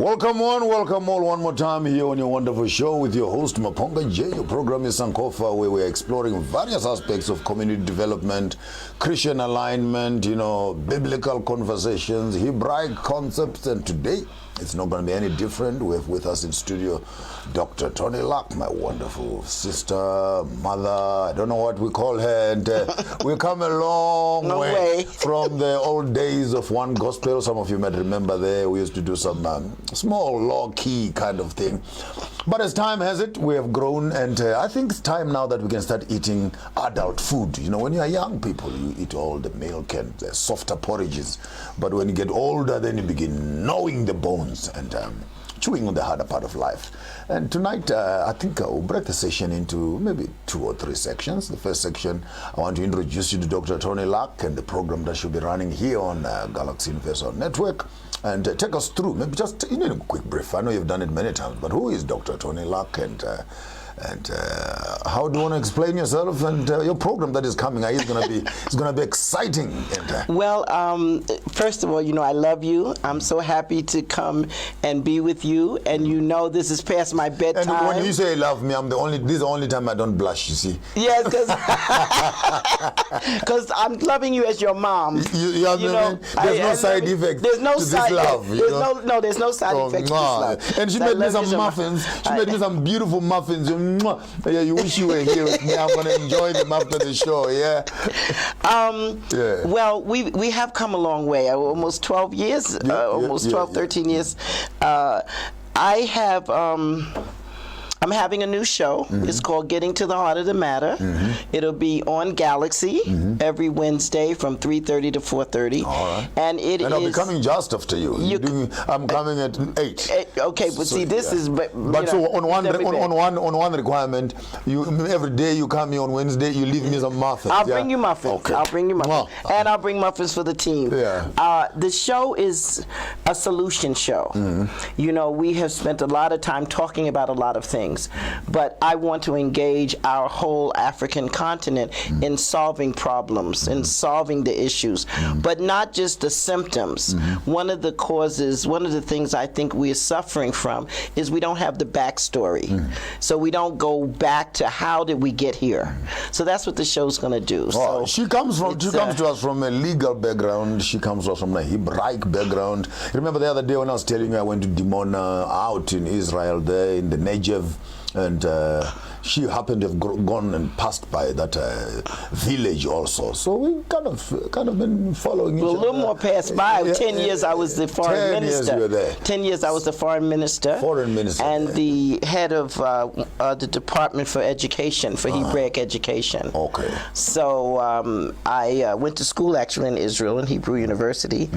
Welcome welcome all one more time here on your wonderful show with your host Maponga J. Your program is Sankofa, where we're exploring various aspects of community development, Christian alignment, biblical conversations, Hebraic concepts, and today it's not going to be any different. We have with us in studio Dr. Toni Luck, my wonderful sister, mother, I don't know what we call her, and we've come a long way from the old days of One Gospel. Some of you might remember there, we used to do some small, low-key kind of thing. But as time has it, we have grown, and I think it's time now that we can start eating adult food. When you are young people, you eat all the milk and the softer porridges. But when you get older, then you begin gnawing the bones and chewing on the harder part of life. And tonight, I think I'll break the session into maybe 2 or 3 sections. The first section, I want to introduce you to Dr. Toni Luck and the program that she'll be running here on Galaxy Universal Network. And take us through, maybe just in a quick brief. I know you've done it many times, but who is Dr. Toni Luck, and how do you want to explain yourself and your program that is coming? It's going to be exciting. Well, first of all, I love you. I'm so happy to come and be with you, and this is past my bedtime. And when you say love me, this is the only time I don't blush. You see? Yes, because I'm loving you as your mom. There's no side effect. There's no to side. This love. There's no side effect to this love. And she made me some muffins. She made me some beautiful muffins. Yeah, you wish you were here with me. I'm going to enjoy them after the show. Yeah. Well, we have come a long way. Almost 12 years. 13 years. I'm having a new show. Mm-hmm. It's called Getting to the Heart of the Matter. Mm-hmm. It'll be on Galaxy every Wednesday from 3:30 to 4:30. All right. And I'll be coming just after you. I'm coming at 8. Okay, but so, this is. But so on one requirement, every day you come here on Wednesday, you leave me some muffins. I'll bring you muffins. Okay. I'll bring you muffins, and I'll bring muffins for the team. Yeah. The show is a solution show. Mm-hmm. We have spent a lot of time talking about a lot of things. But I want to engage our whole African continent in solving problems, in solving the issues, but not just the symptoms. One of the things I think we are suffering from is we don't have the backstory. So we don't go back to how did we get here. So that's what the show's going to do. So she comes to us from a legal background. She comes to us from a Hebraic background. Remember the other day when I was telling you I went to Dimona out in Israel there in the Negev. And she happened to have gone and passed by that village also. So we kind of been following each other. A little more passed by. 10 years I was the foreign minister. 10 years you were there. 10 years I was the foreign minister. And the head of the Department for Education, for Hebraic Education. Okay. So I went to school actually in Israel, in Hebrew University,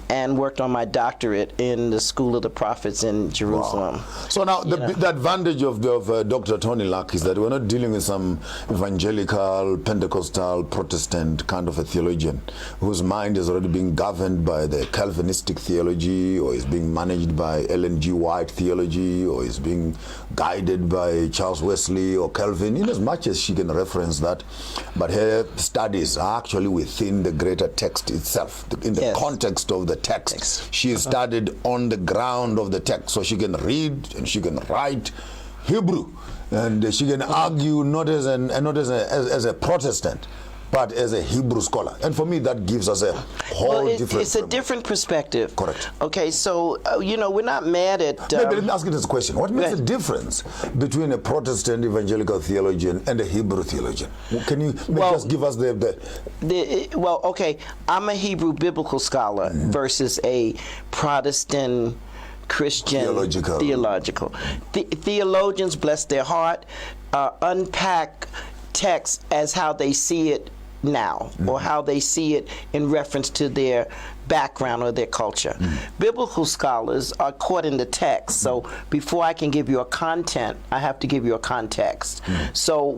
and worked on my doctorate in the School of the Prophets in Jerusalem. Wow. So now the advantage of Dr. Toni Luck is that we're not dealing with some evangelical, Pentecostal, Protestant kind of a theologian whose mind is already being governed by the Calvinistic theology, or is being managed by Ellen G. White theology, or is being guided by Charles Wesley or Calvin, in as much as she can reference that. But her studies are actually within the greater text itself, in the context of the text. She studied on the ground of the text, so she can read and she can write Hebrew, and she can argue not as a Protestant, but as a Hebrew scholar. And for me, that gives us a whole different. It's a different perspective. Correct. Okay, so we're not mad at. Maybe let me ask you this question: what makes the difference between a Protestant evangelical theologian and a Hebrew theologian? Can you just give us okay, I'm a Hebrew biblical scholar versus a Protestant Christian theological. Theologians, bless their heart, unpack text as how they see it now, or how they see it in reference to their background or their culture. Biblical scholars are caught in the text, so before I can give you a content, I have to give you a context. So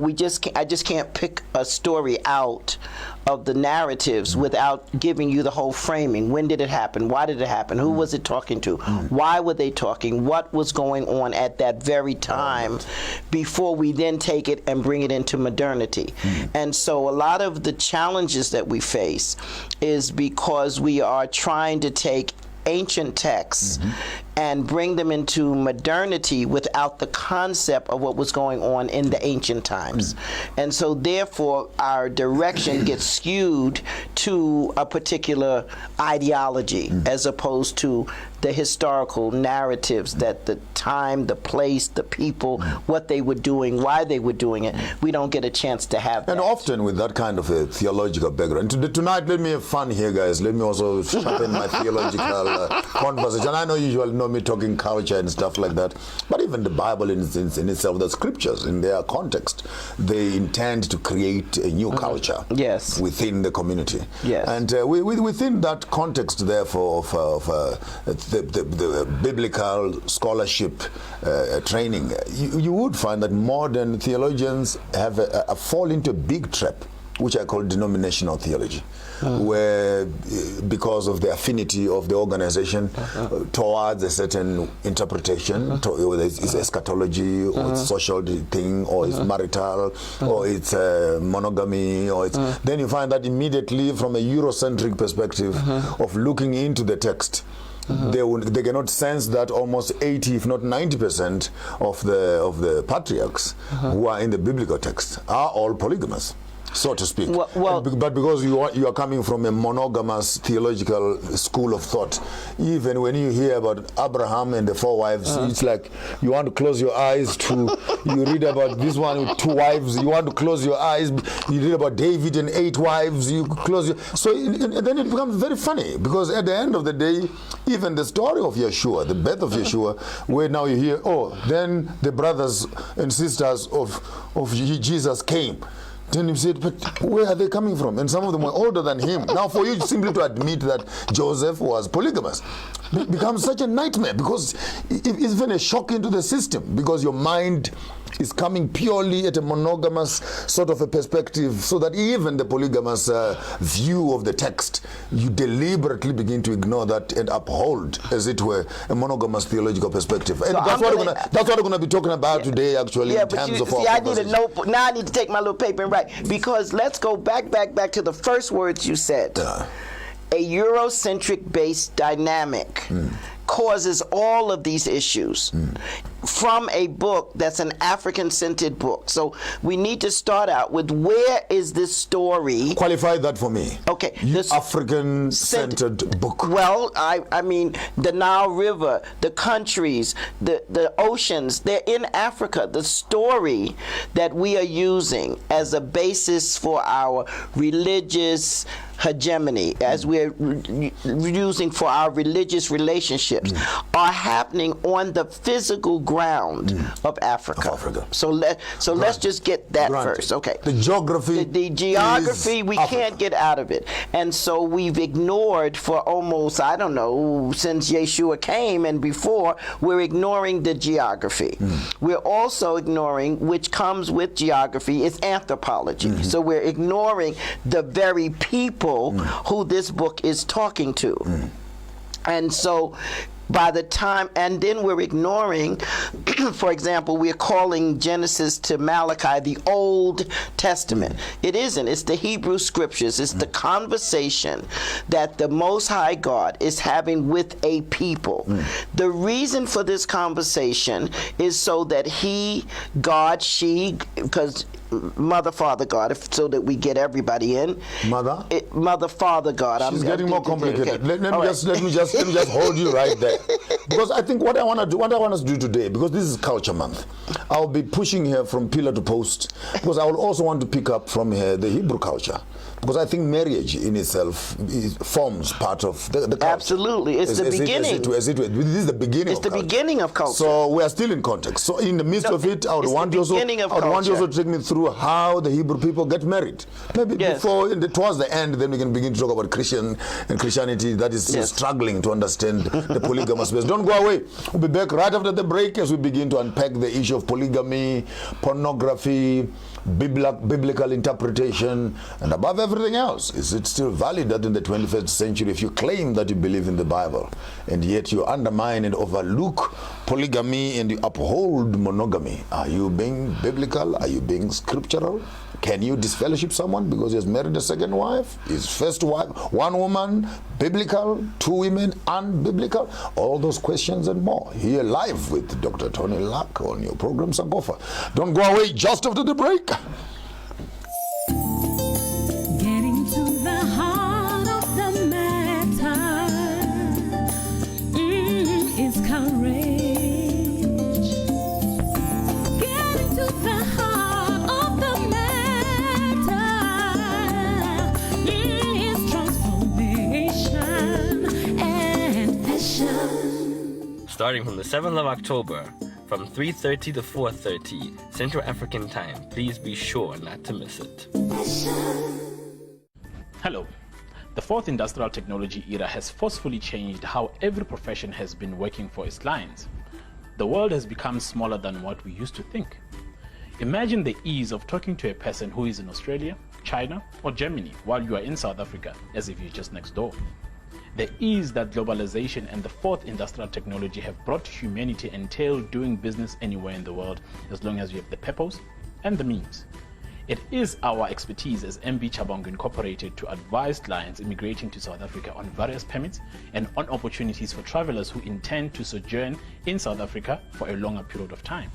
I just can't pick a story out of the narratives without giving you the whole framing. When did it happen? Why did it happen? Who was it talking to? Why were they talking? What was going on at that very time before we then take it and bring it into modernity? And so a lot of the challenges that we face is because we are trying to take ancient texts and bring them into modernity without the concept of what was going on in the ancient times. And so therefore our direction gets skewed to a particular ideology as opposed to the historical narratives that the time, the place, the people, what they were doing, why they were doing it. We don't get a chance to have and that. often with that kind of a theological background. Tonight, let me have fun here, guys. Let me also sharpen my theological conversation. I know you usually know me talking culture and stuff like that, but even the Bible in itself, the scriptures in their context, they intend to create a new culture Yes. within the community. Yes. And within that context, therefore, of the biblical scholarship training, you would find that modern theologians have fall into a big trap, which I call denominational theology, where because of the affinity of the organization towards a certain interpretation, whether it's eschatology or it's social thing or it's marital or it's monogamy, or it's, then you find that immediately from a Eurocentric perspective of looking into the text, they cannot sense that almost 80, if not 90% of the patriarchs who are in the biblical text are all polygamous, so to speak. But because you are coming from a monogamous theological school of thought, even when you hear about Abraham and the 4 wives, it's like you want to close your eyes to, you read about this one with 2 wives, you want to close your eyes, you read about David and 8 wives, you close your, so then it becomes very funny, because at the end of the day, even the story of Yeshua, the birth of Yeshua, where now you hear, oh, then the brothers and sisters of Jesus came. Then you said, but where are they coming from? And some of them were older than him. Now, for you simply to admit that Joseph was polygamous becomes such a nightmare, because it's even a shock into the system, because your mind is coming purely at a monogamous sort of a perspective, so that even the polygamous view of the text, you deliberately begin to ignore that and uphold, as it were, a monogamous theological perspective. And so that's what we're going to be talking about today, actually, in terms of our conversation. Now I need to take my little paper and write, because let's go back to the first words you said. A Eurocentric based dynamic causes all of these issues from a book that's an African-centered book. So we need to start out with, where is this story? Qualify that for me. Okay. This African-centered book. Well, I mean, the Nile River, the countries, the oceans, they're in Africa. The story that we are using as a basis for our religious hegemony, as we're using for our religious relationships, are happening on the physical ground of Africa. So let's just get that first. Okay. The geography. The geography, we can't get out of it. And so we've ignored for almost, I don't know, since Yeshua came and before, we're ignoring the geography. We're also ignoring, which comes with geography, is anthropology. So we're ignoring the very people who this book is talking to. And so by the time, and then we're ignoring, for example, we're calling Genesis to Malachi the Old Testament. It isn't. It's the Hebrew scriptures. It's the conversation that the Most High God is having with a people. The reason for this conversation is so that he, God, she, because Mother, Father, God, so that we get everybody in. Mother? Mother, Father, God. She's getting more complicated. Okay. Let me just hold you right there. Because I think what I want us to do today, because this is Culture Month, I'll be pushing here from pillar to post, because I will also want to pick up from here the Hebrew culture. Because I think marriage in itself forms part of the culture. Absolutely. It's the beginning. This is the beginning It's of the culture. beginning of culture. So we are still in context. So in the midst of it, I would want you also to take me through how the Hebrew people get married. Maybe before, towards the end, then we can begin to talk about Christianity that is still struggling to understand the polygamous space. Don't go away. We'll be back right after the break as we begin to unpack the issue of polygamy, pornography, biblical interpretation, and above everything else, is it still valid that in the 21st century, if you claim that you believe in the Bible and yet you undermine and overlook polygamy and you uphold monogamy, are you being biblical? Are you being scriptural? Can you disfellowship someone because he has married a second wife? His first wife, one woman, biblical, two women, unbiblical? All those questions and more. Here live with Dr. Toni Luck on your program Sankofa. Don't go away just after the break. Getting to the heart of the matter is courage. Getting to the heart of the matter is transformation and passion. Starting from the 7th of October, from 3:30 to 4:30 Central African Time. Please be sure not to miss it. Hello. The fourth industrial technology era has forcefully changed how every profession has been working for its clients. The world has become smaller than what we used to think. Imagine the ease of talking to a person who is in Australia, China, or Germany while you are in South Africa, as if you're just next door. The ease that globalization and the fourth industrial technology have brought to humanity entail doing business anywhere in the world as long as you have the purpose and the means. It is our expertise as MB Chabangu Incorporated to advise clients immigrating to South Africa on various permits and on opportunities for travelers who intend to sojourn in South Africa for a longer period of time.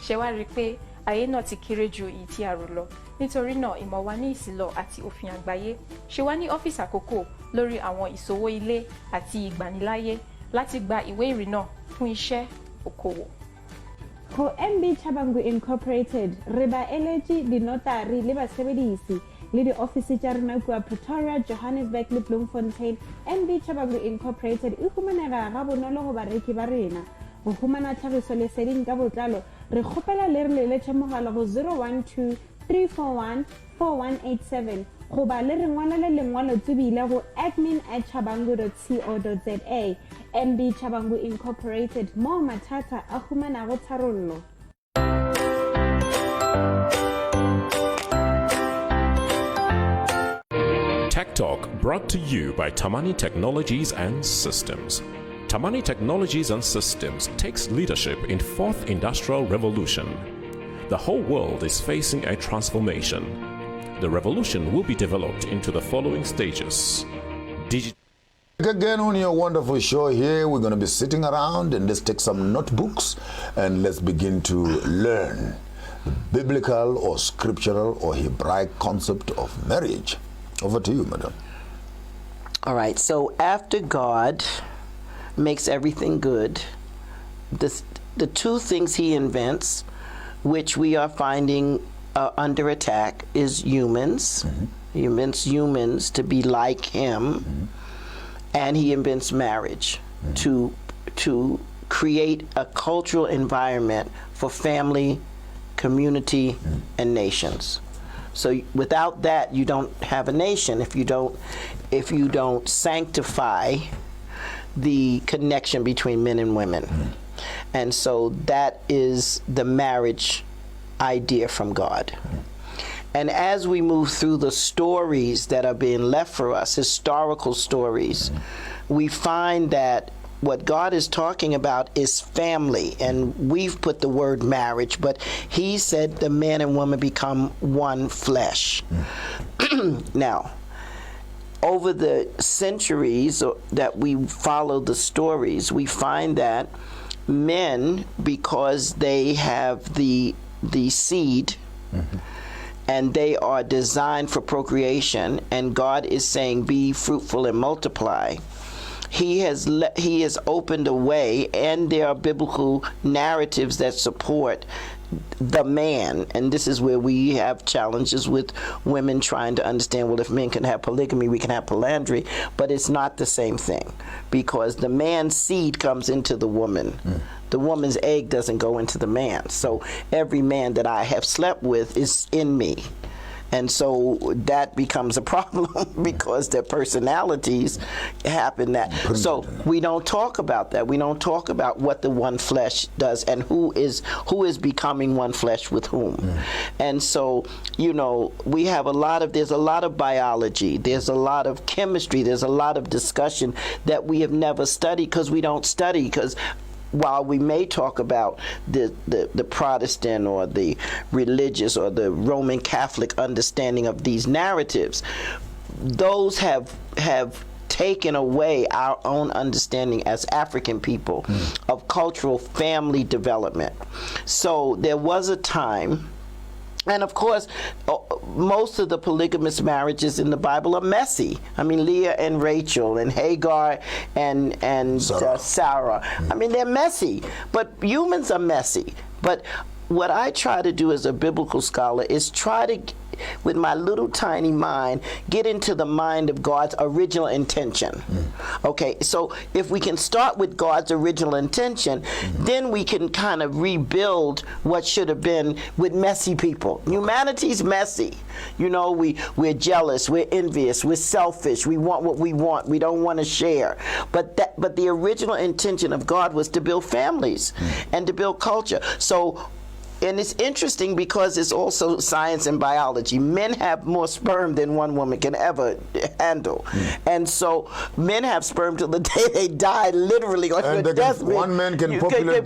Ṣé wá rí pé ayé náà ti kéré ju èyí tí a rò lọ, nítorí náà ìmọ̀ wa ní ìsìlọ̀ àti òfin àgbáyé ṣe wá ní ọ́fíìsì àkókò lórí àwọn ìṣòwò ilé àti ìgbaniláyé láti gba ìwé ìrìnnà fún iṣẹ́ okòwò. Ho MB Chabangu Incorporated re ba eletse dinotari le basebedisi le di office tsa rena kwa Pretoria, Johannesburg le Bloemfontein. MB Chabangu Incorporated e humanega ga bonolo go bareki ba rena. Go humana tlhagiso leseding ka botlalo re kgopela le re leletse mogala go 012 341 4187 go ba le re ngwalele lengwalo tsebile go admin@chabangu.co.za. MB Chabangu Incorporated, mo mathata a humanago tharollo. Tech Talk brought to you by Tamani Technologies and Systems. Tamani Technologies and Systems takes leadership in fourth industrial revolution. The whole world is facing a transformation. The revolution will be developed into the following stages. Again on your wonderful show here, we're going to be sitting around and let's take some notebooks and let's begin to learn the biblical or scriptural or Hebraic concept of marriage. Over to you, madam. All right, so after God makes everything good, the two things he invents, which we are finding under attack, is humans. He invents humans to be like him, and he invents marriage to create a cultural environment for family, community, and nations. So without that, you don't have a nation. If you don't sanctify the connection between men and women. And so that is the marriage idea from God. And as we move through the stories that are being left for us, historical stories, we find that what God is talking about is family, and we've put the word marriage, but he said the man and woman become one flesh. Now, over the centuries that we follow the stories, we find that men, because they have the seed, and they are designed for procreation, and God is saying, be fruitful and multiply. He has opened a way, and there are biblical narratives that support the man, and this is where we have challenges with women trying to understand, well, if men can have polygamy, we can have polyandry, but it's not the same thing, because the man's seed comes into the woman. The woman's egg doesn't go into the man. So every man that I have slept with is in me. And so that becomes a problem because their personalities happen that. So we don't talk about that. We don't talk about what the one flesh does and who is becoming one flesh with whom. And so, you know, we have there's a lot of biology, there's a lot of chemistry, there's a lot of discussion that we have never studied because we don't study, because while we may talk about the Protestant or the religious or the Roman Catholic understanding of these narratives, those have taken away our own understanding as African people of cultural family development. So there was a time, and of course, most of the polygamous marriages in the Bible are messy. I mean, Leah and Rachel and Hagar and Sarah. I mean, they're messy, but humans are messy. But what I try to do as a biblical scholar is try to, with my little tiny mind, get into the mind of God's original intention. Okay, so if we can start with God's original intention, then we can kind of rebuild what should have been with messy people. Humanity's messy. You know, we're jealous, we're envious, we're selfish, we want what we want, we don't want to share. But the original intention of God was to build families and to build culture. So, and it's interesting because it's also science and biology. Men have more sperm than one woman can ever handle. And so men have sperm till the day they die, literally on your deathbed. One man can populate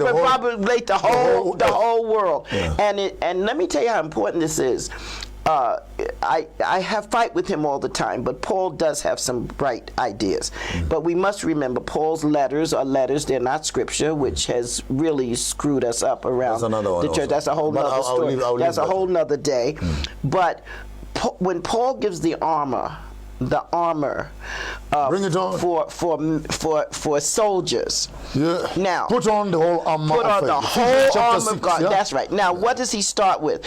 the whole world. Yeah. And let me tell you how important this is. I have fight with him all the time, but Paul does have some bright ideas. But we must remember Paul's letters are letters, they're not scripture, which has really screwed us up around the church. That's a whole nother story. That's a whole nother day. But when Paul gives the armor bring it on. for soldiers. Yeah. Now put on the whole armor. Put on the whole armor of God. Yeah? That's right. Now, what does he start with?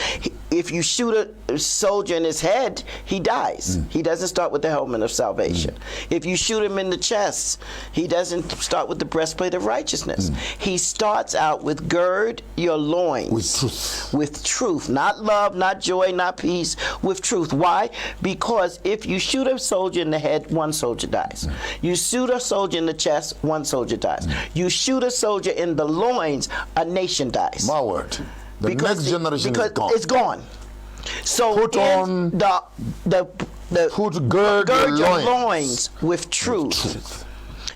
If you shoot a soldier in his head, he dies. He doesn't start with the helmet of salvation. If you shoot him in the chest, he doesn't start with the breastplate of righteousness. He starts out with gird your loins. With truth. With truth. Not love, not joy, not peace. With truth. Why? Because if you shoot a soldier in the head, one soldier dies. You shoot a soldier in the chest, one soldier dies. You shoot a soldier in the loins, a nation dies. My word. The next generation is gone. It's gone. So put on gird your loins with truth.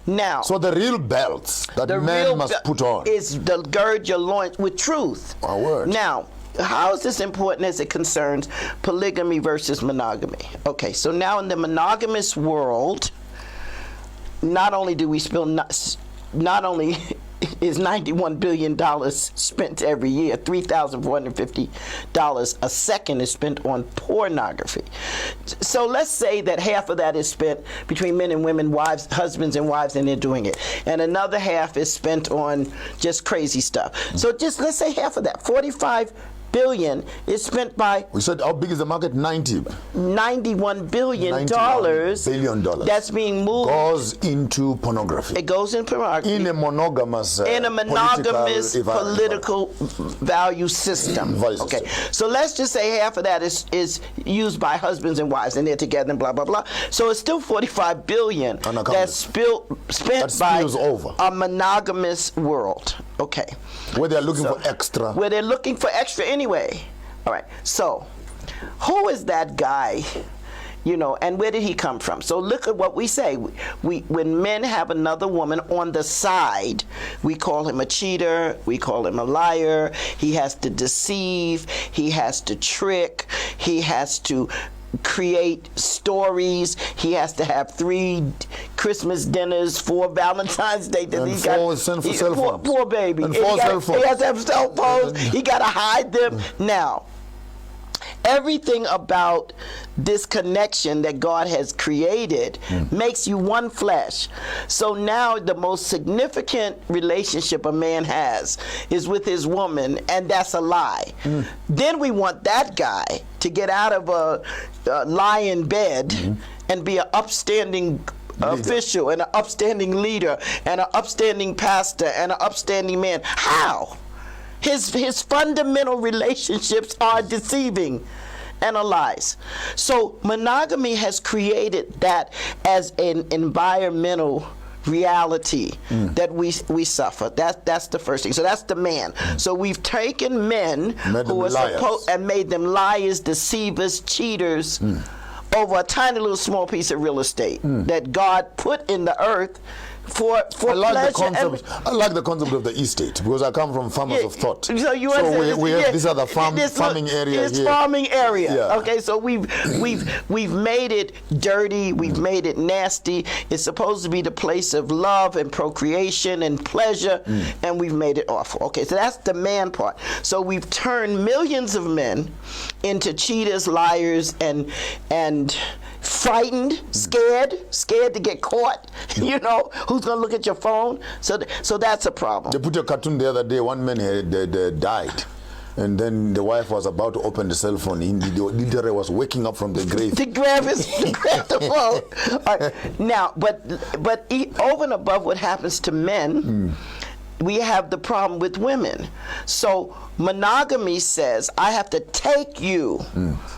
Now, so the real belts that men must put on is the gird your loins with truth. My word. Now, how is this important as it concerns polygamy versus monogamy? Okay, so now in the monogamous world, not only do we spill not only is $91 billion spent every year, $3,450 a second is spent on pornography. So let's say that half of that is spent between men and women, wives, husbands and wives, and they're doing it. And another half is spent on just crazy stuff. So just let's say half of that, $45 billion is spent by. We said how big is the market? $91 billion. $91 billion. That's being moved. Goes into pornography. It goes in pornography. In a monogamous. Political value system. Okay. So let's just say half of that is used by husbands and wives, and they're together and blah blah blah. So it's still $45 billion that's spent by a monogamous world. Okay. Where they're looking for extra. Where they're looking for extra anyway. All right. So, who is that guy? You know, and where did he come from? So look at what we say. When men have another woman on the side, we call him a cheater, we call him a liar. He has to deceive, he has to trick, he has to create stories. He has to have 3 Christmas dinners, 4 Valentine's Day. And 4 cell phones. Poor baby. And 4 cell phones. He has to have cell phones. He got to hide them. Now, everything about this connection that God has created makes you one flesh. So now the most significant relationship a man has is with his woman, and that's a lie. Then we want that guy to get out of a lie in bed and be an upstanding official and an upstanding leader and an upstanding pastor and an upstanding man. How? His fundamental relationships are deceiving and are lies. So monogamy has created that as an environmental reality that we suffer. That's the first thing. So that's the man. So we've taken men who are supposed and made them liars, deceivers, cheaters over a tiny little small piece of real estate that God put in the earth for I like the pleasure. concept. I like the concept of the estate because I come from farmers of thought. So you understand? we have these are the farming area It's here. farming area. Yeah. Okay, so we've made it dirty. We've made it nasty. It's supposed to be the place of love and procreation and pleasure, and we've made it awful. Okay, so that's the man part. So we've turned millions of men into cheaters, liars, and frightened, scared to get caught. You know, who's gonna look at your phone? So that's a problem. They put a cartoon the other day. One man had died, and then the wife was about to open the cell phone. He literally was waking up from the grave to grab the phone. All right. Now, but over and above what happens to men, we have the problem with women. So monogamy says, I have to take you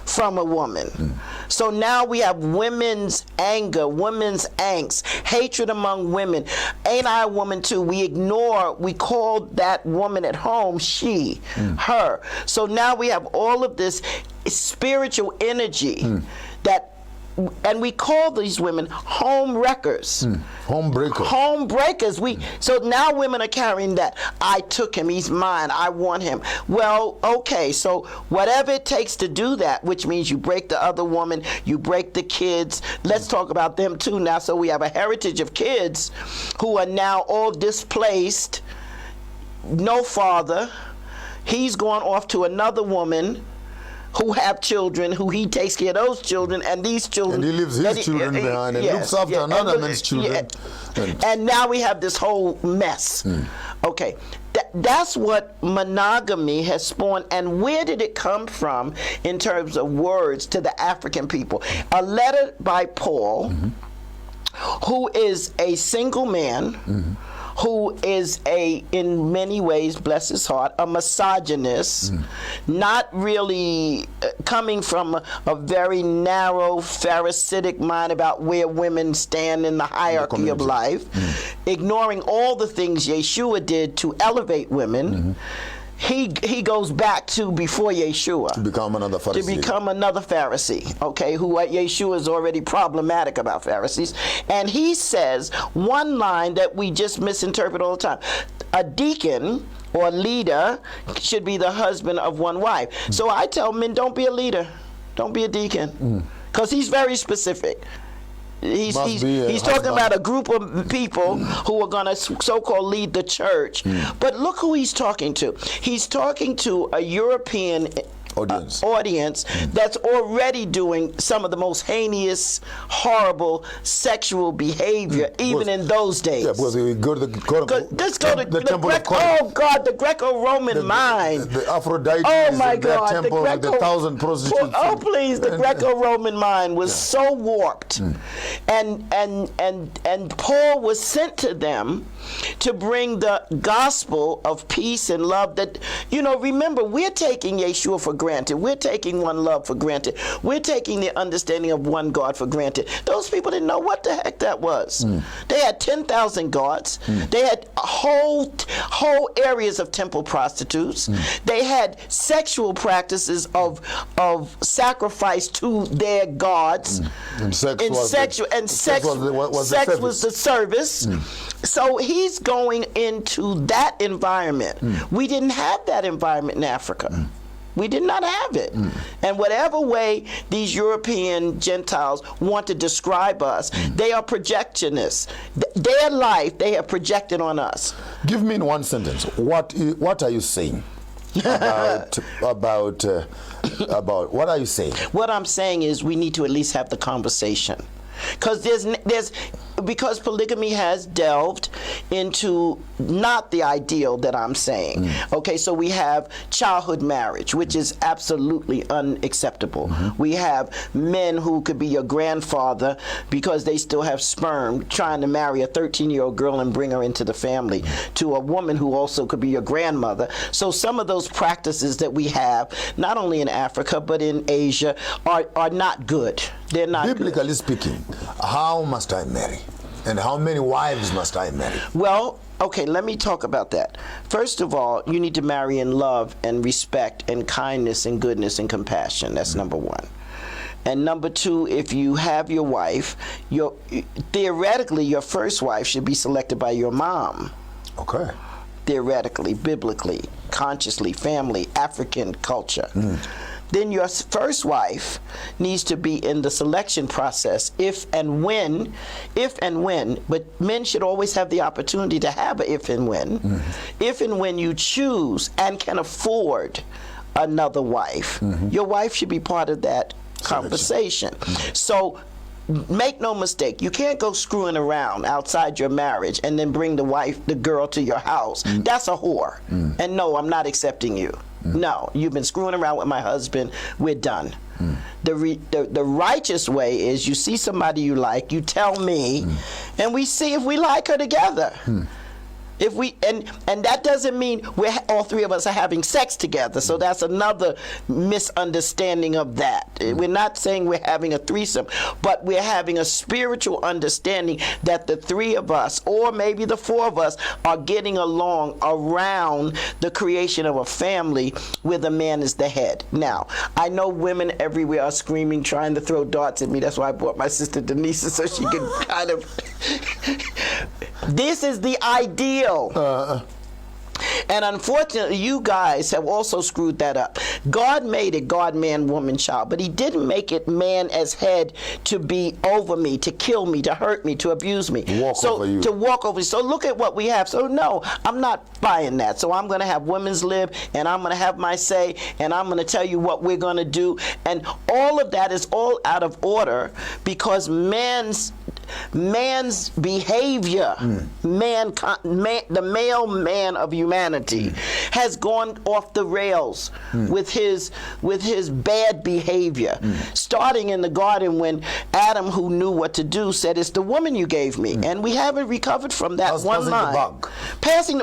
from a woman. So now we have women's anger, women's angst, hatred among women. Ain't I a woman too? We call that woman at home she, her. So now we have all of this spiritual energy that, and we call these women home wreckers. home breakers. Home breakers. So now women are carrying that. I took him, he's mine, I want him. Well, okay, so whatever it takes to do that, which means you break the other woman, you break the kids. Let's talk about them too now. So we have a heritage of kids who are now all displaced, no father. He's gone off to another woman who have children, who he takes care of those children, and these children. And he leaves his children behind and looks after another man's children. And now we have this whole mess. Okay, that's what monogamy has spawned. And where did it come from in terms of words to the African people? A letter by Paul, who is a single man, who is in many ways, bless his heart, a misogynist, not really coming from a very narrow Pharisaic mind about where women stand in the hierarchy of life, ignoring all the things Yeshua did to elevate women. He goes back to before Yeshua. To become another Pharisee. Okay, who Yeshua is already problematic about Pharisees. And he says one line that we just misinterpret all the time. A deacon or leader should be the husband of one wife. So I tell men, don't be a leader. Don't be a deacon. Because he's very specific. He's talking about a group of people who are going to so-called lead the church. But look who he's talking to. He's talking to a European audience that's already doing some of the most heinous, horrible sexual behavior, even in those days. Yeah, because we go to the temple of oh God, the Greco-Roman mind. The Aphrodite. Oh my God, temple with the 1,000 prostitutes. Oh please, the Greco-Roman mind was so warped, and Paul was sent to them to bring the gospel of peace and love. That, remember, we're taking Yeshua for granted. We're taking one love for granted. We're taking the understanding of one God for granted. Those people didn't know what the heck that was. They had 10,000 gods. They had whole areas of temple prostitutes. They had sexual practices of sacrifice to their gods. Sex was the service. So he's going into that environment. We didn't have that environment in Africa. We did not have it. And whatever way these European Gentiles want to describe us, they are projectionists. Their life, they have projected on us. Give me in one sentence, what are you saying about what are you saying? What I'm saying is we need to at least have the conversation. Because polygamy has delved into not the ideal that I'm saying. Okay, so we have childhood marriage, which is absolutely unacceptable. We have men who could be your grandfather because they still have sperm, trying to marry a 13-year-old girl and bring her into the family, to a woman who also could be your grandmother. So some of those practices that we have, not only in Africa but in Asia, are not good. They're not good. Biblically speaking, how must I marry? And how many wives must I marry? Well, okay, let me talk about that. First of all, you need to marry in love and respect and kindness and goodness and compassion. That's number one. And number two, if you have your wife, theoretically, your first wife should be selected by your mom. Okay. Theoretically, biblically, consciously, family, African culture. Then your first wife needs to be in the selection process if and when, but men should always have the opportunity to have a if and when you choose and can afford another wife, your wife should be part of that conversation. So make no mistake, you can't go screwing around outside your marriage and then bring the girl to your house. That's a whore. And no, I'm not accepting you. No, you've been screwing around with my husband, we're done. The righteous way is you see somebody you like, you tell me, and we see if we like her together. If we and that doesn't mean all three of us are having sex together. So that's another misunderstanding of that. We're not saying we're having a threesome, but we're having a spiritual understanding that the three of us, or maybe the four of us, are getting along around the creation of a family where the man is the head. Now, I know women everywhere are screaming, trying to throw darts at me. That's why I brought my sister Denise so she can kind of. This is the ideal. And unfortunately, you guys have also screwed that up. God made it God, man, woman, child, but he didn't make it man as head to be over me, to kill me, to hurt me, to abuse me. To walk over you. So look at what we have. So no, I'm not buying that. So I'm going to have women's lib, and I'm going to have my say, and I'm going to tell you what we're going to do. And all of that is all out of order because man's behavior, the male man of humanity, has gone off the rails with his bad behavior. Starting in the garden when Adam, who knew what to do, said, "It's the woman you gave me," and we haven't recovered from that one line.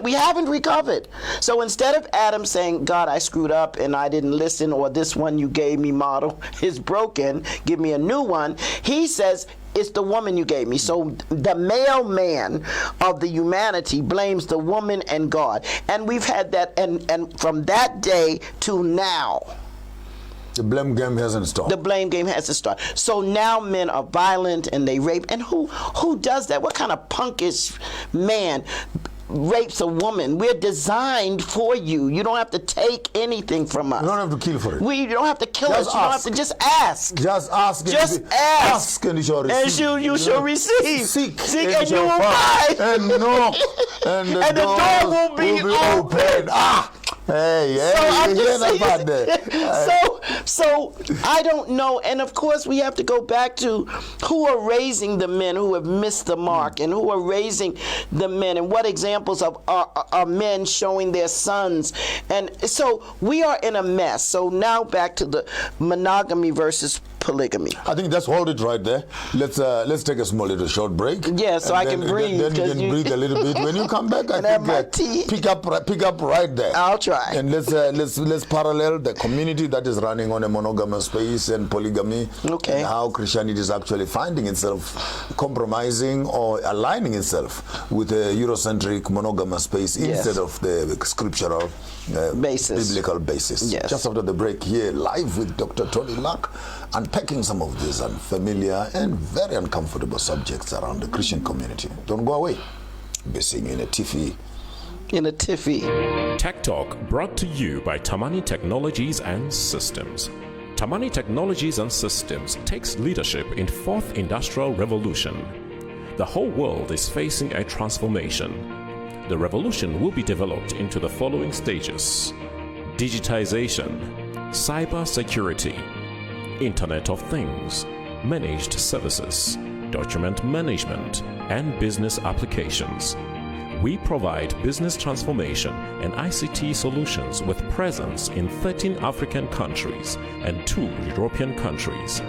We haven't recovered. So instead of Adam saying, "God, I screwed up and I didn't listen," or "This one you gave me model is broken, give me a new one," he says, "It's the woman you gave me." So the male man of the humanity blames the woman and God. And we've had that, and from that day to now, the blame game hasn't stopped. The blame game hasn't started. So now men are violent and they rape. And who does that? What kind of punkish man rapes a woman? We're designed for you. You don't have to take anything from us. You don't have to kill for it. You don't have to kill us. You don't have to just ask. Just ask. Just ask. Ask and you shall receive. And you shall receive. Seek and you will find. And knock. And the door will be open. So I don't know. And of course we have to go back to who are raising the men who have missed the mark, and who are raising the men, and what examples of are men showing their sons. And so we are in a mess. So now back to the monogamy versus polygamy. I think let's hold it right there. Let's take a small little short break. Yeah, so I can breathe. Then you can breathe a little bit. When you come back, I think pick up right there. I'll try. And let's parallel the community that is running on a monogamous space and polygamy. Okay. And how Christianity is actually finding itself compromising or aligning itself with a Eurocentric monogamous space instead of the scriptural biblical basis. Yes. Just after the break here, live with Dr. Toni Luck, unpacking some of these unfamiliar and very uncomfortable subjects around the Christian community. Don't go away. Be seeing you in a tiffy. Tech Talk brought to you by Tamani Technologies and Systems. Tamani Technologies and Systems takes leadership in fourth industrial revolution. The whole world is facing a transformation. The revolution will be developed into the following stages: digitization, cyber security, Internet of Things, managed services, document management, and business applications. We provide business transformation and ICT solutions with presence in 13 African countries and 2 European countries.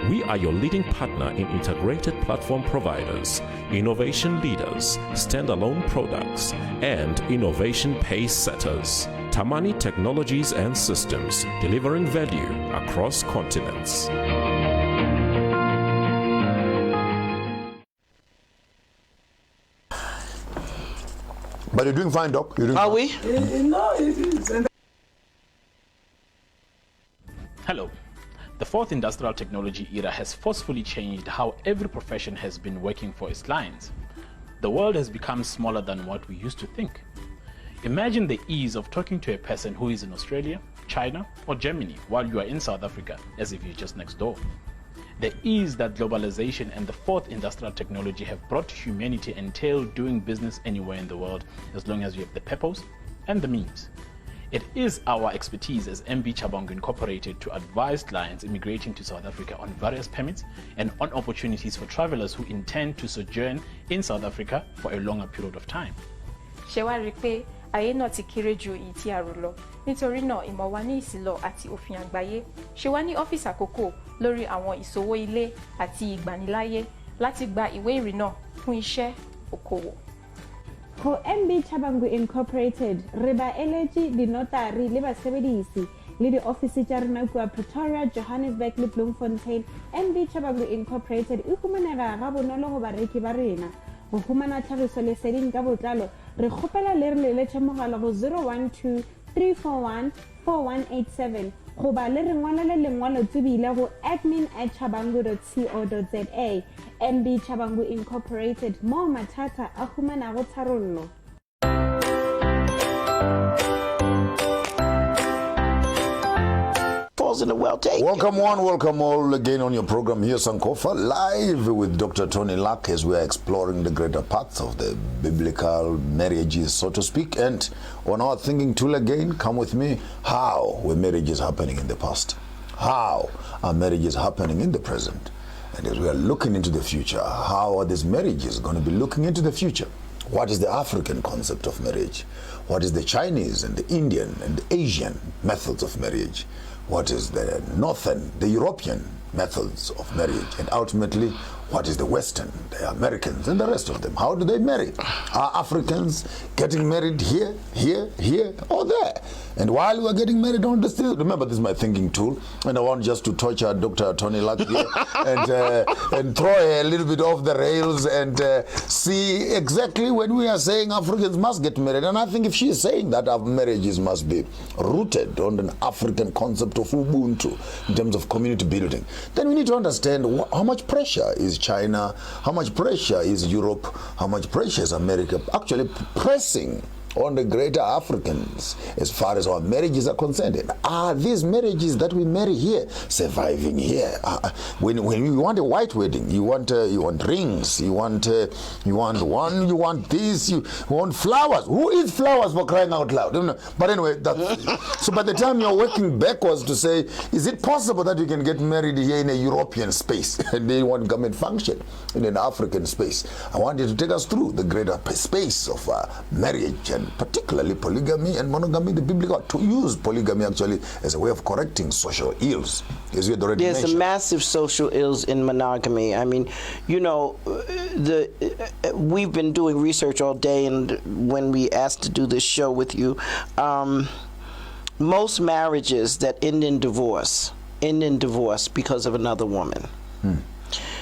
We are your leading partner in integrated platform providers, innovation leaders, standalone products, and innovation pace setters. Tamani Technologies and Systems, delivering value across continents. But you're doing fine, Doc. Are we? Hello. The fourth industrial technology era has forcefully changed how every profession has been working for its clients. The world has become smaller than what we used to think. Imagine the ease of talking to a person who is in Australia, China, or Germany while you are in South Africa, as if you're just next door. The ease that globalization and the fourth industrial technology have brought to humanity entail doing business anywhere in the world as long as you have the peppos and the means. It is our expertise as MB Chabangu Incorporated to advise clients immigrating to South Africa on various permits and on opportunities for travelers who intend to sojourn in South Africa for a longer period of time. ṣé wá rí i pé ayé náà ti kéré ju èyí tí a rò lọ nítorí náà ìmọ̀ wa ní ìsìlọ̀ àti òfin àgbáyé ṣe wá ní ọ́fíìsì àkókò lórí àwọn ìṣòwò ilé àti ìgbaniláyé láti gba ìwé ìrìnnà fún iṣẹ́ okòwò. Go MB Chabangu Incorporated, Reba Elegy, Dinotari, Liba Sebedisi, Lady Office Jarnakua, Pretoria, Johannesburg, Bloemfontein, MB Chabangu Incorporated, Ukumanera, Rabonolo, Bareki Barina, Uhumana Tarisole Sedin Gabotalo, Rehopela Lerle Chamogalo 012 341 4187. Goba le rengwala le lengwalo tsebile go admin@chabangu.co.za. MB Chabangu Incorporated, mo mathata a humanago tharollo. Falls in the well taken. Welcome one, welcome all again on your program here, Sankofa, live with Dr. Toni Luck as we are exploring the greater parts of the biblical marriages, so to speak. And on our thinking tool again, come with me, how were marriages happening in the past? How are marriages happening in the present? And as we are looking into the future, how are these marriages going to be looking into the future? What is the African concept of marriage? What is the Chinese and the Indian and the Asian methods of marriage? What is the Northern, the European methods of marriage? And ultimately, what is the Western, the Americans, and the rest of them? How do they marry? Are Africans getting married here, or there? And while we're getting married on the still, remember this is my thinking tool, and I want just to torture Dr. Toni Luck here and throw a little bit off the rails and see exactly when we are saying Africans must get married. And I think if she is saying that our marriages must be rooted on an African concept of Ubuntu in terms of community building, then we need to understand how much pressure is China, how much pressure is Europe, how much pressure is America actually pressing on the greater Africans as far as our marriages are concerned. And are these marriages that we marry here surviving here? When you want a white wedding, you want rings, you want this, you want flowers. Who eats flowers, for crying out loud? But anyway, so by the time you're working backwards to say, is it possible that you can get married here in a European space and they want to come and function in an African space? I want you to take us through the greater space of marriage, and particularly polygamy and monogamy, the biblical, to use polygamy actually as a way of correcting social ills, as you had already mentioned. There's a massive social ills in monogamy. I mean, you know, we've been doing research all day, and when we asked to do this show with you, most marriages that end in divorce because of another woman.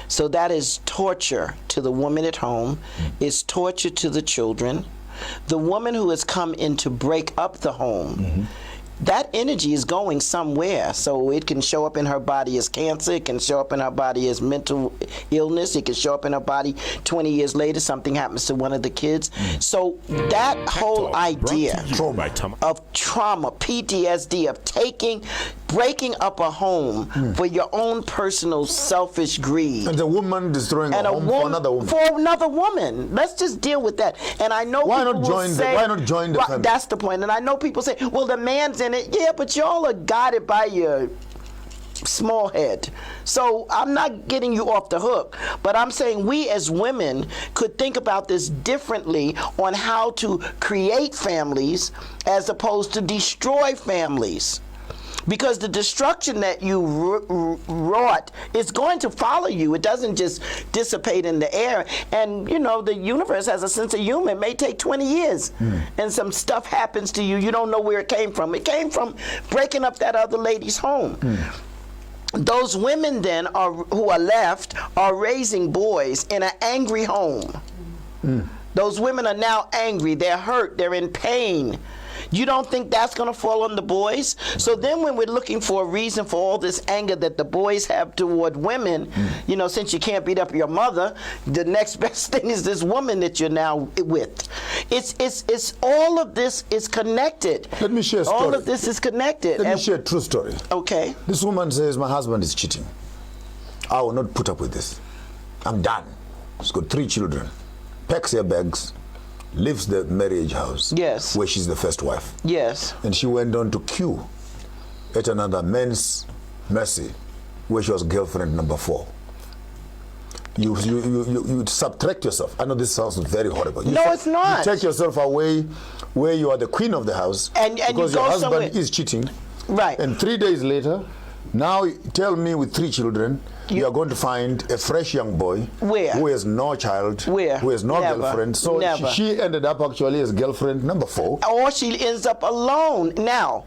So that is torture to the woman at home, it's torture to the children. The woman who has come in to break up the home, that energy is going somewhere. So it can show up in her body as cancer, it can show up in her body as mental illness, it can show up in her body 20 years later, something happens to one of the kids. So that whole idea of trauma, PTSD, of breaking up a home for your own personal selfish greed. And a woman destroying a home for another woman. For another woman. Let's just deal with that. And I know why people not join the family? That's the point. And I know people say, well, the man's in it. Yeah, but y'all are guided by your small head. So I'm not getting you off the hook, but I'm saying we as women could think about this differently on how to create families as opposed to destroy families. Because the destruction that you wrought is going to follow you. It doesn't just dissipate in the air. And, you know, the universe has a sense of humor. It may take 20 years and some stuff happens to you. You don't know where it came from. It came from breaking up that other lady's home. Those women then who are left are raising boys in an angry home. Those women are now angry. They're hurt. They're in pain. You don't think that's going to fall on the boys? So then when we're looking for a reason for all this anger that the boys have toward women, you know, since you can't beat up your mother, the next best thing is this woman that you're now with. It's all of this is connected. Let me share a story. All of this is connected. Let me share a true story. Okay. This woman says, my husband is cheating. I will not put up with this. I'm done. She's got 3 children. Packs her bags, leaves the marriage house. Yes. Where she's the first wife. Yes. And she went on to queue at another men's mercy, where she was girlfriend number 4. You subtract yourself. I know this sounds very horrible. No, it's not. You take yourself away where you are the queen of the house and because you go your husband somewhere. is cheating. Right. And 3 days later, now tell me with 3 children, you are going to find a fresh young boy Where? Who has no child, Where? Who has no Never. girlfriend. So Never. she ended up actually as girlfriend number 4. Or she ends up alone. Now,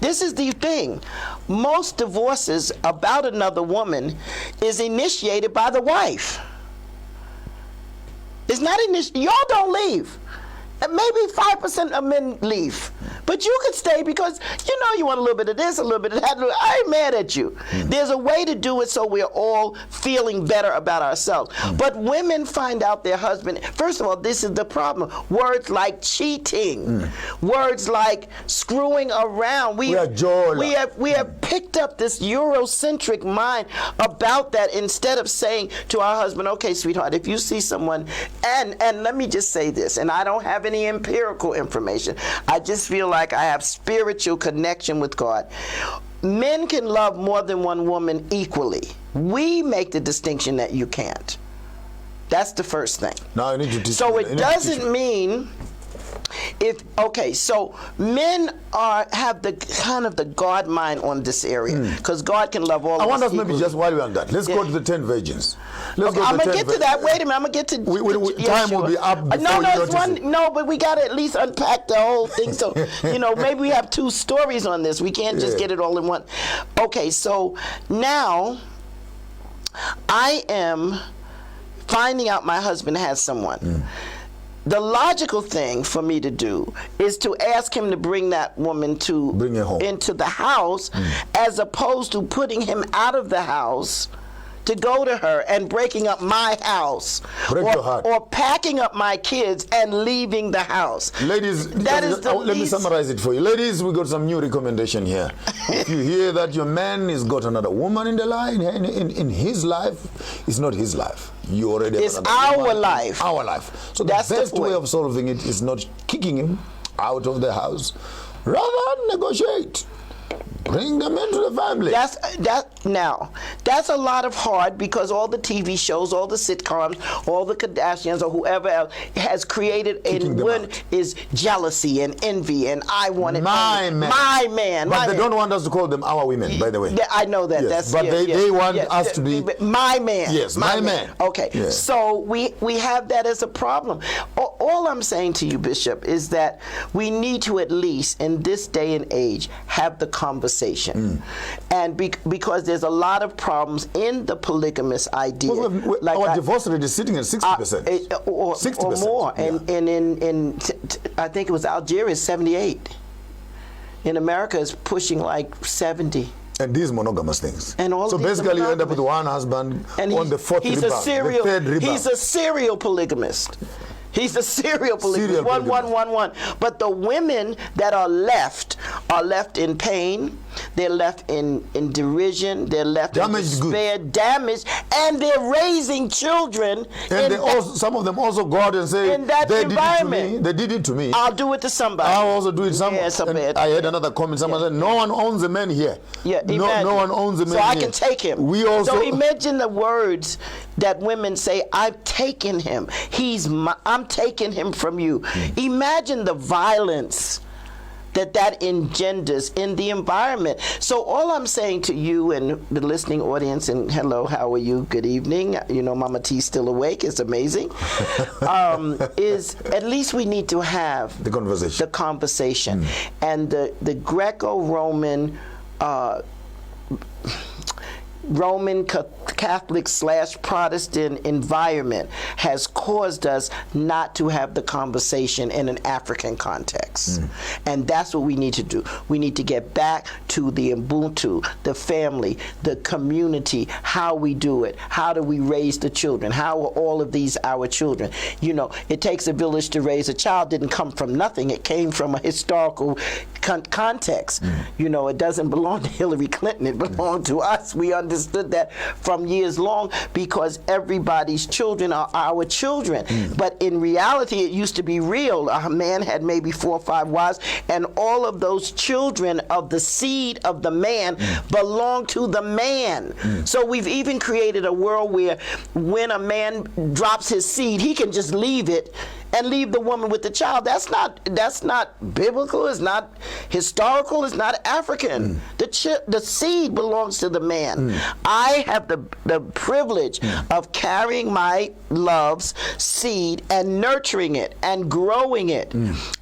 this is the thing. Most divorces about another woman is initiated by the wife. It's not initiated. Y'all don't leave. Maybe 5% of men leave. But you could stay because you know you want a little bit of this, a little bit of that. I ain't mad at you. There's a way to do it so we're all feeling better about ourselves. But women find out their husband, first of all, this is the problem. Words like cheating, words like screwing around. We have picked up this Eurocentric mind about that instead of saying to our husband, okay, sweetheart, if you see someone, and let me just say this, and I don't have any empirical information. I just feel like I have spiritual connection with God. Men can love more than one woman equally. We make the distinction that you can't. That's the first thing. Now I need to teach so me. it doesn't mean so men have the kind of the God mind on this area because God can love all of us. I want us equally. maybe just while we're on that, let's go to the 10 virgins. Let's go to I'm the gonna 10 get to that. Wait a minute. I'm gonna get to. Time will be up before No, but we gotta at least unpack the whole thing. So maybe we have 2 stories on this. We can't just get it all in one. Okay, so now I am finding out my husband has someone. The logical thing for me to do is to ask him to bring that woman into the house, as opposed to putting him out of the house to go to her and breaking up my house, or packing up my kids and leaving the house. Ladies, let me summarize it for you. Ladies, we got some new recommendation here. If you hear that your man has got another woman in the line, in his life, it's not his life. You already have it's our woman. life. Our life. So that's the best way of solving it is not kicking him out of the house. Rather negotiate. Bring them into the family. That's a lot of hard because all the TV shows, all the sitcoms, all the Kardashians or whoever else has created is jealousy and envy and I want it my man. But they don't want us to call them our women, by the way. I know that. Yes, they want us to be my man. Yes, my man. Okay, yes. So we have that as a problem. All I'm saying to you, Bishop, is that we need to at least in this day and age have the conversation. And because there's a lot of problems in the polygamous idea. Our divorce rate is sitting at 60%. Or 60%. Or more. Yeah. And in I think it was Algeria, 78. In America, it's pushing like 70. And these monogamous things. And all so basically you end up with one husband and on the fourth rebound, the third rebound. He's a serial polygamist. He's a serial polygamist. One. But the women that are left in pain. They're left in derision. They're left in despair, damaged, and they're raising children. And some of them also go out and say, in that environment, they did it to me. I'll do it to somebody. I'll also do it to someone. Yeah, I had another comment. Someone said, no one owns a man here. Yeah, no one owns a man here. So I here. can take him. So imagine the words that women say, I've taken him. I'm taking him from you. Imagine the violence that engenders in the environment. So all I'm saying to you and the listening audience, and hello, how are you? Good evening. Mama T's still awake. It's amazing. Is at least we need to have the conversation. And the Greco-Roman Roman Catholic / Protestant environment has caused us not to have the conversation in an African context. And that's what we need to do. We need to get back to the Ubuntu, the family, the community, how we do it, how do we raise the children, how are all of these our children. You know, it takes a village to raise a child didn't come from nothing. It came from a historical context. You know, it doesn't belong to Hillary Clinton. It belonged to us. We understood that from years long because everybody's children are our children. But in reality, it used to be real. A man had maybe 4 or 5 wives, and all of those children of the seed of the man belong to the man. So we've even created a world where when a man drops his seed, he can just leave it and leave the woman with the child. That's not biblical. It's not historical. It's not African. The seed belongs to the man. I have the privilege of carrying my love's seed and nurturing it and growing it.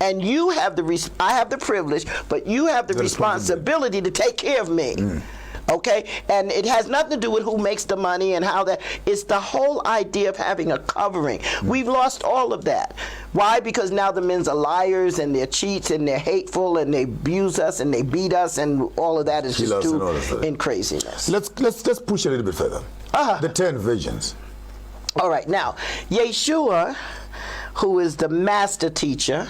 And you have I have the privilege, but you have the responsibility to take care of me. Okay? And it has nothing to do with who makes the money and how that. It's the whole idea of having a covering. We've lost all of that. Why? Because now the men's are liars and they're cheats and they're hateful and they abuse us and they beat us and all of that is just due in craziness. Let's push a little bit further. The 10 virgins. All right. Now, Yeshua, who is the master teacher,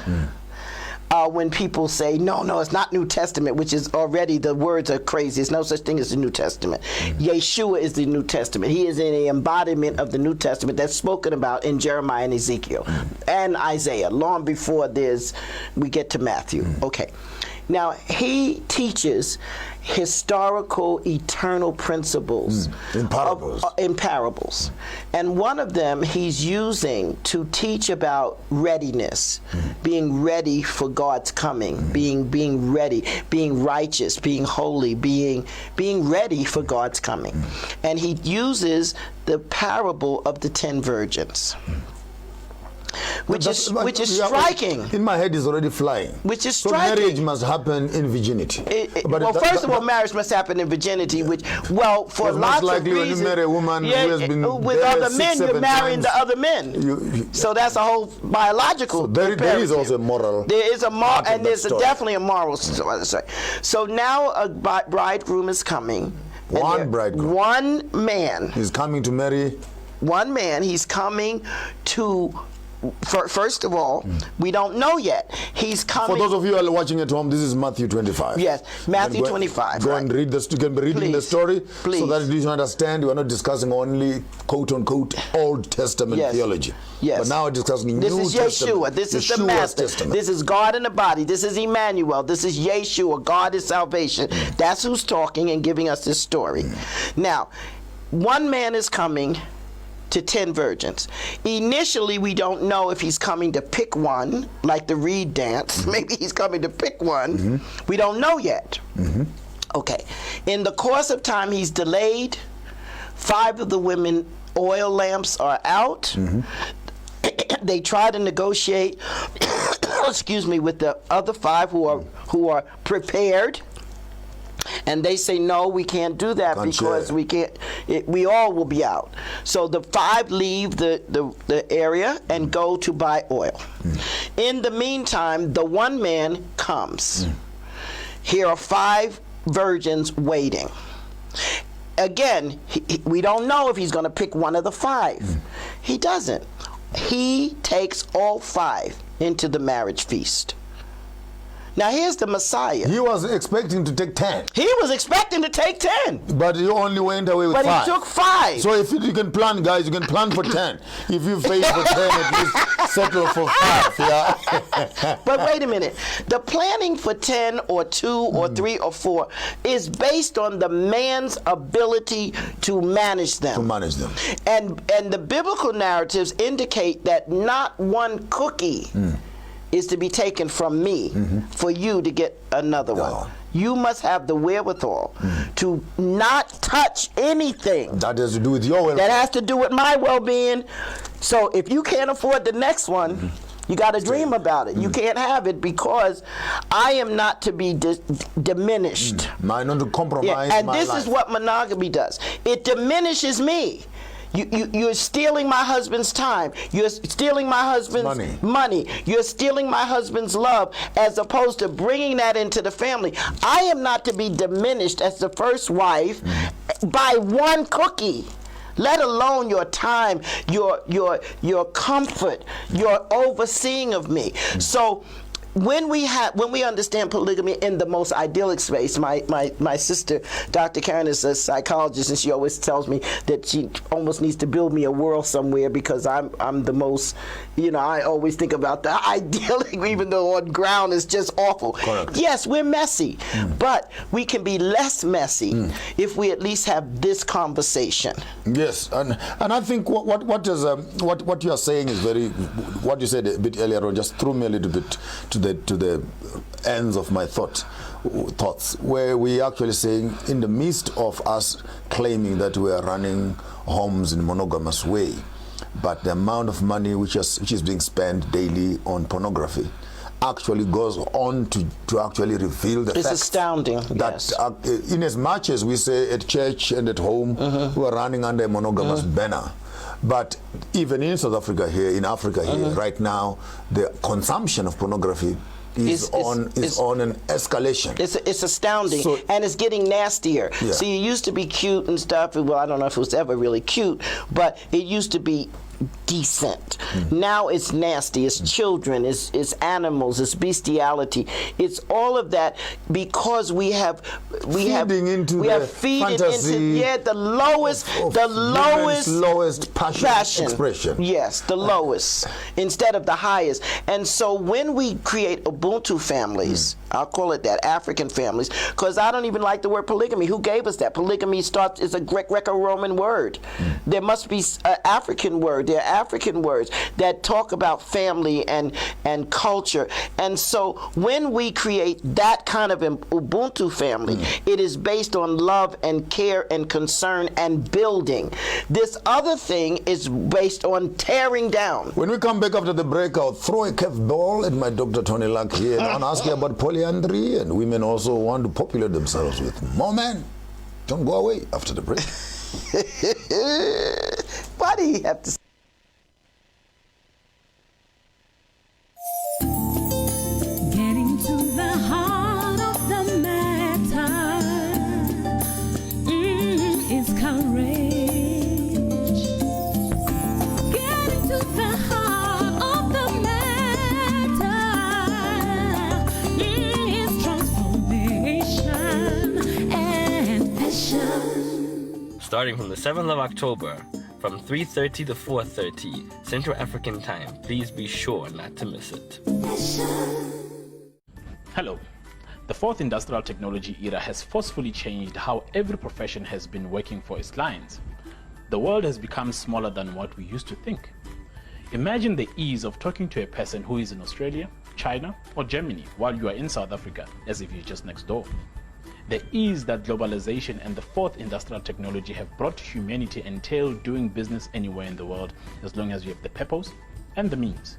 when people say, no, it's not New Testament, which is already, the words are crazy. There's no such thing as the New Testament. Yeshua is the New Testament. He is an embodiment of the New Testament that's spoken about in Jeremiah and Ezekiel and Isaiah, long before we get to Matthew. Okay. Now, he teaches historical, eternal principles in parables. And one of them he's using to teach about readiness, being ready for God's coming, being ready, being righteous, being holy, being ready for God's coming. And he uses the parable of the 10 virgins. Which is striking. In my head is already flying. Which is so striking. Marriage must happen in virginity. First of all, marriage must happen in virginity. Which, for lots of likely reasons, when you marry a woman who has been with other men, you're marrying the other men. So that's a whole biological. So there is also a moral. There is a moral, and there's definitely a moral. So now a bridegroom is coming. One bridegroom. One man. He's coming to marry. One man. He's coming to. First of all, we don't know yet. He's coming. For those of you who are watching at home, this is Matthew 25. Yes, Matthew 25. Go and read this. You can be reading the story so that you understand. We are not discussing only quote unquote Old Testament theology. Yes. But now we're discussing This New is Testament. Yeshua. This is the Yeshua's Master. Testament. This is God in the body. This is Emmanuel. This is Yeshua. God is salvation. That's who's talking and giving us this story. Now, one man is coming to 10 virgins. Initially, we don't know if he's coming to pick one, like the reed dance. Maybe he's coming to pick one. We don't know yet. Okay. In the course of time, he's delayed. 5 of the women oil lamps are out. They try to negotiate, excuse me, with the other 5 who are prepared. And they say, no, we can't do that because we can't. We all will be out. So the 5 leave the area and go to buy oil. In the meantime, the one man comes. Here are 5 virgins waiting. Again, we don't know if he's going to pick one of the 5. He doesn't. He takes all 5 into the marriage feast. Now here's the Messiah. He was expecting to take 10. He was expecting to take 10. But you only went away with 5. But he took 5. So if you can plan, guys, you can plan for 10. If you fail for 10, at least settle for 5. Yeah. But wait a minute. The planning for 10 or 2 or 3 or 4 is based on the man's ability to manage them. And the biblical narratives indicate that not one cookie is to be taken from me for you to get another one. You must have the wherewithal to not touch anything. That has to do with your well-being. That has to do with my well-being. So if you can't afford the next one, You got to dream about it. You can't have it because I am not to be diminished. Not to compromise and my this life. is what monogamy does. It diminishes me. You're stealing my husband's time. You're stealing my husband's money. You're stealing my husband's love, as opposed to bringing that into the family. I am not to be diminished as the first wife by one cookie, let alone your time, your comfort, your overseeing of me. So when we understand polygamy in the most idyllic space, my sister, Dr. Karen, is a psychologist, and she always tells me that she almost needs to build me a world somewhere because I'm the most, I always think about the idyllic, even though on ground is just awful. Correct. Yes, we're messy, but we can be less messy if we at least have this conversation. Yes, and I think what you are saying is what you said a bit earlier on just threw me a little bit to the ends of my thoughts, where we actually saying in the midst of us claiming that we are running homes in a monogamous way, but the amount of money which is being spent daily on pornography actually goes on to actually reveal the it's facts. Astounding. That yes. In as much as we say at church and at home, we are running under a monogamous banner. But even in South Africa here, in Africa here, right now, the consumption of pornography is on an escalation. It's astounding, So, and it's getting nastier. Yeah. So you used to be cute and stuff. Well, I don't know if it was ever really cute, but it used to be decent. Now it's nasty. It's children. It's animals. It's bestiality. It's all of that because we have feeding into the lowest passion expression. Yes, the lowest instead of the highest. And so when we create Ubuntu families, I'll call it that, African families, because I don't even like the word polygamy. Who gave us that? Polygamy is a Greco-Roman word. There must be an African word. There are African words that talk about family and culture. And so when we create that kind of Ubuntu family, it is based on love and care and concern and building. This other thing is based on tearing down. When we come back after the break, I'll throw a curveball at my Dr. Toni Luck here and ask you about polyandry, and women also want to populate themselves with more men. Don't go away after the break. Why do you have to say? Getting to the heart of the matter is courage. Getting to the heart of the matter is transformation and passion. Starting from the 7th of October, from 3:30 to 4:30 Central African Time. Please be sure not to miss it. Hello. The fourth industrial technology era has forcefully changed how every profession has been working for its clients. The world has become smaller than what we used to think. Imagine the ease of talking to a person who is in Australia, China, or Germany while you are in South Africa, as if you're just next door. The ease that globalization and the fourth industrial technology have brought to humanity entail doing business anywhere in the world as long as you have the purpose and the means.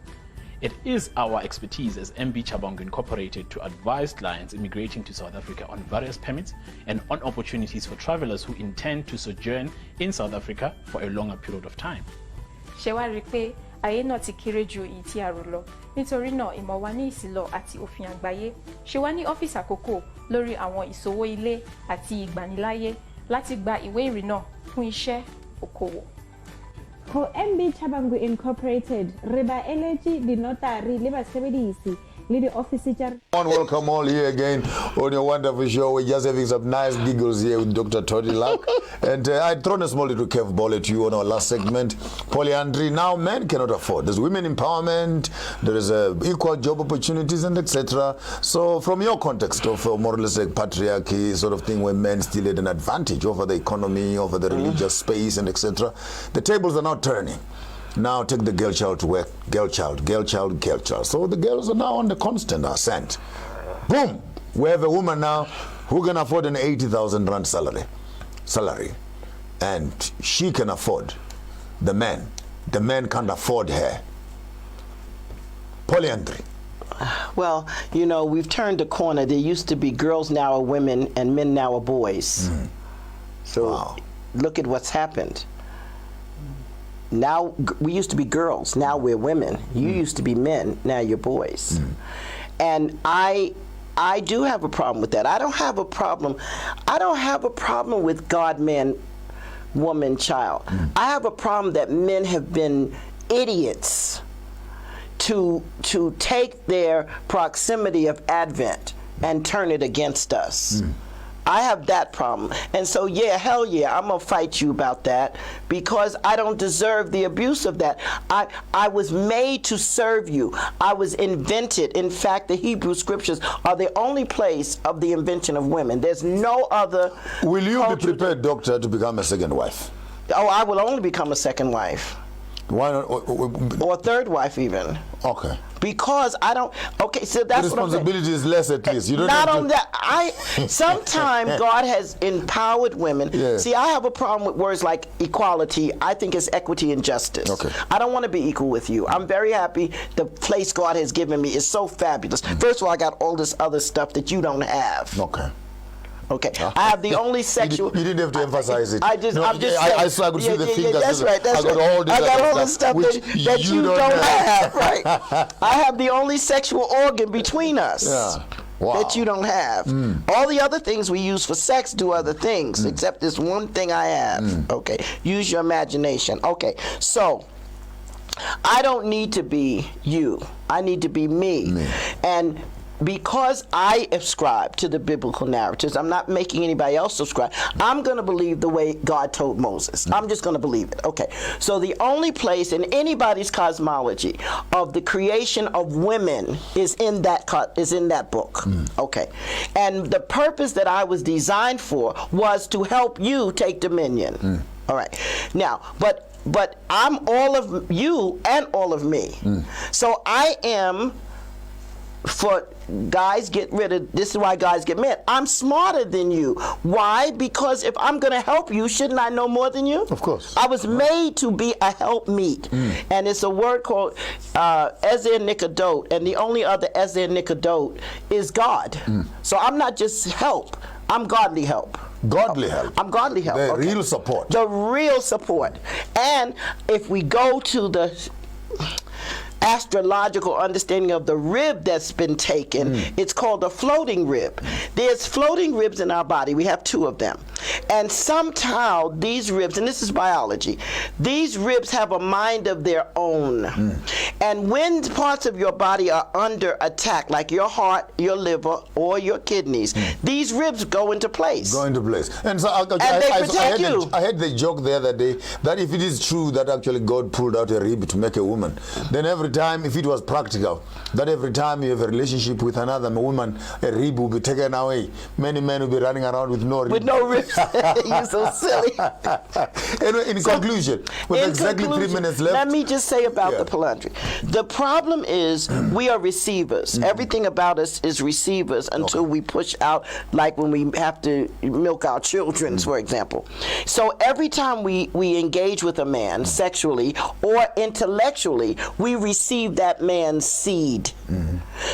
It is our expertise as MB Chabangu Incorporated to advise clients immigrating to South Africa on various permits and on opportunities for travelers who intend to sojourn in South Africa for a longer period of time. ṣé wá rí i pé ayé náà ti kéré ju èyí tí a rò lọ, nítorí náà ìmọ̀ wa ní ìsìlọ̀ àti òfin àgbáyé ṣe wá ní ọ́fíìsì àkókò lórí àwọn ìṣòwò ilé àti ìgbaniláyé láti gba ìwé ìrìnnà fún iṣẹ́ okòwò. Go MB Chabangu Incorporated, Reba Elegy, the notary, Liba Sebedisi, Lady Officer. Welcome all here again on your wonderful show. We're just having some nice giggles here with Dr. Toni Luck. And I'd thrown a small little curveball at you on our last segment. Polyandry, now men cannot afford. There's women empowerment, there is equal job opportunities and etc. So from your context of more or less like patriarchy sort of thing where men still had an advantage over the economy, over the religious space and etc. The tables are now turning. Now take the girl child to work, girl child. So the girls are now on the constant ascent. Boom! We have a woman now who can afford an 80,000 rand salary. And she can afford the man. The man can't afford her. polyandry? Well, you know, we've turned a corner. There used to be girls now are women and men now are boys. So look at what's happened. Now, we used to be girls, now we're women. You used to be men, now you're boys. And I do have a problem with that. I don't have a problem with God, man, woman, child. I have a problem that men have been idiots to take their proximity of Advent and turn it against us. I have that problem. And so, yeah, hell yeah, I'm going to fight you about that because I don't deserve the abuse of that. I was made to serve you. I was invented. In fact, the Hebrew scriptures are the only place of the invention of women. There's no other. Will you be prepared, doctor, to become a second wife? Oh, I will only become a second wife. Why not? Or a third wife even. Okay. Because I don't. Okay, so that's the responsibility is less, at least. You don't. Not on that. Sometimes God has empowered women. Yeah. See, I have a problem with words like equality. I think it's equity and justice. Okay. I don't want to be equal with you. I'm very happy the place God has given me is so fabulous. First of all, I got all this other stuff that you don't have. Okay. Okay, I have the only sexual. You didn't have to emphasize it. I'm just saying. I could see the fingers. That's right. That's right. I got all this stuff that you don't have. Right. I have the only sexual organ between us. Yeah. Wow. That you don't have. All the other things we use for sex do other things, except this one thing I have. Okay, use your imagination. Okay, so I don't need to be you. I need to be me. And because I ascribe to the biblical narratives, I'm not making anybody else subscribe. I'm going to believe the way God told Moses. I'm just going to believe it. Okay. So the only place in anybody's cosmology of the creation of women is in that book. Okay. And the purpose that I was designed for was to help you take dominion. All right. Now, but I'm all of you and all of me. So I am. For guys get rid of, this is why guys get mad. I'm smarter than you. Why? Because if I'm going to help you, shouldn't I know more than you? Of course. I was made to be a helpmeet. And it's a word called Ezer Nikadote, and the only other Ezer Nikadote is God. So I'm not just help, I'm godly help. Godly help. I'm godly help. The real support. The real support. And if we go to the astrological understanding of the rib that's been taken, it's called a floating rib. There's floating ribs in our body. We have 2 of them. And somehow these ribs, and this is biology, these ribs have a mind of their own. And when parts of your body are under attack, like your heart, your liver, or your kidneys, these ribs go into place. Go into place. And so I had the joke the other day that if it is true that actually God pulled out a rib to make a woman, then every time, if it was practical, that every time you have a relationship with another woman, a rib will be taken away. Many men will be running around with no rib. With no ribs. You're so silly. Anyway, in conclusion, with exactly 3 minutes left. Let me just say about the polyandry. The problem is we are receivers. Everything about us is receivers until we push out, like when we have to milk our children, for example. So every time we engage with a man sexually or intellectually, we receive that man's seed.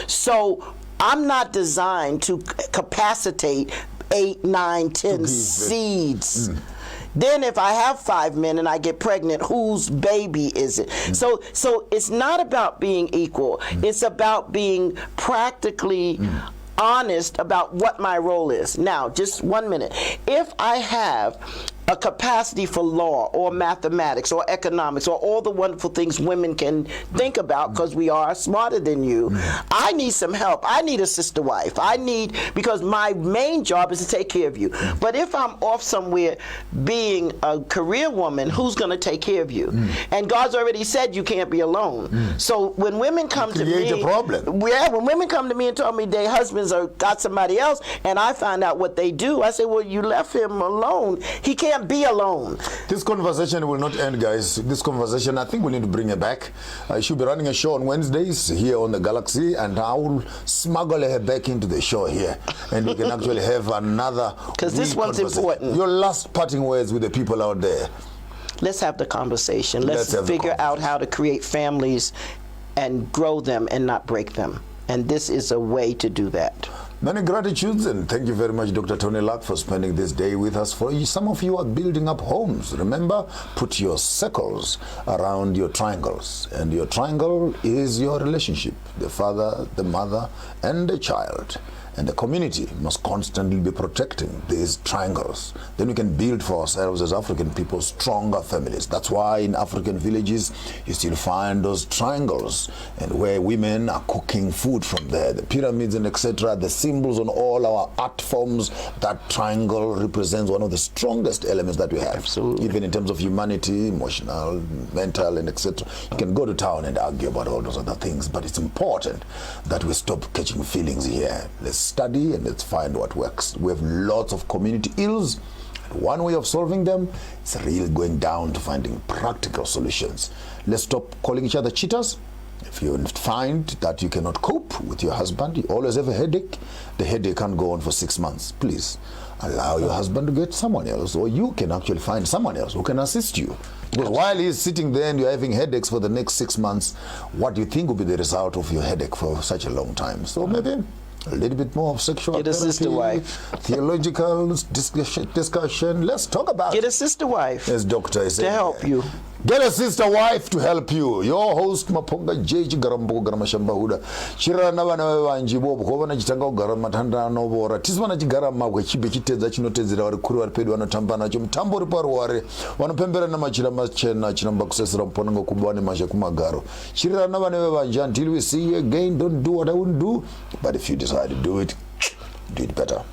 So I'm not designed to capacitate 8, 9, 10 seeds. Then if I have 5 men and I get pregnant, whose baby is it? So it's not about being equal. It's about being practically honest about what my role is. Now, just 1 minute. If I have a capacity for law or mathematics or economics or all the wonderful things women can think about because we are smarter than you, I need some help. I need a sister wife. Because my main job is to take care of you. But if I'm off somewhere being a career woman, who's going to take care of you? And God's already said you can't be alone. So when women come to me, create a problem. Yeah, when women come to me and tell me their husbands got somebody else, and I find out what they do, I say, well, you left him alone. He can't be alone. This conversation will not end, guys. This conversation, I think we need to bring her back. I should be running a show on Wednesdays here on the Galaxy, and I will smuggle her back into the show here, and we can actually have another. Because this one's important. Your last parting words with the people out there. Let's have the conversation. Let's figure out how to create families and grow them and not break them. And this is a way to do that. Many gratitudes, and thank you very much, Dr. Toni Luck, for spending this day with us. Some of you are building up homes. Remember, put your circles around your triangles, and your triangle is your relationship, the father, the mother, and the child. And the community must constantly be protecting these triangles. Then we can build for ourselves as African people stronger families. That's why in African villages you still find those triangles, and where women are cooking food from there, the pyramids and etc., the symbols on all our art forms. That triangle represents one of the strongest elements that we have. Absolutely. Even in terms of humanity, emotional, mental, and etc. You can go to town and argue about all those other things, but it's important that we stop catching feelings here. Let's study and let's find what works. We have lots of community ills. One way of solving them is really going down to finding practical solutions. Let's stop calling each other cheaters. If you find that you cannot cope with your husband, you always have a headache, the headache can't go on for 6 months. Please allow your husband to get someone else, or you can actually find someone else who can assist you. Because while he's sitting there and you're having headaches for the next 6 months, what do you think will be the result of your headache for such a long time? So maybe a little bit more of sexual Get a therapy, sister wife. theological discussion. Let's talk about Get a sister wife as Doctor is saying, to help you. Get a sister wife to help you. Your host Maponga Jeji Garambo Garamashamba Huda. Chira nabana wanji bobo kobana chitanga garama tanda no bora. Tismana chigarama kwe chibe chiteza chinotezera wari kuri wari pedu wanatambana cho mtambo riparu ware. Wanapembera na machira machena chinamba kusesera mponanga kubwane masha kumagaro. Chira nabana wanji, until we see you again, don't do what I wouldn't do. But if you decide to do it better.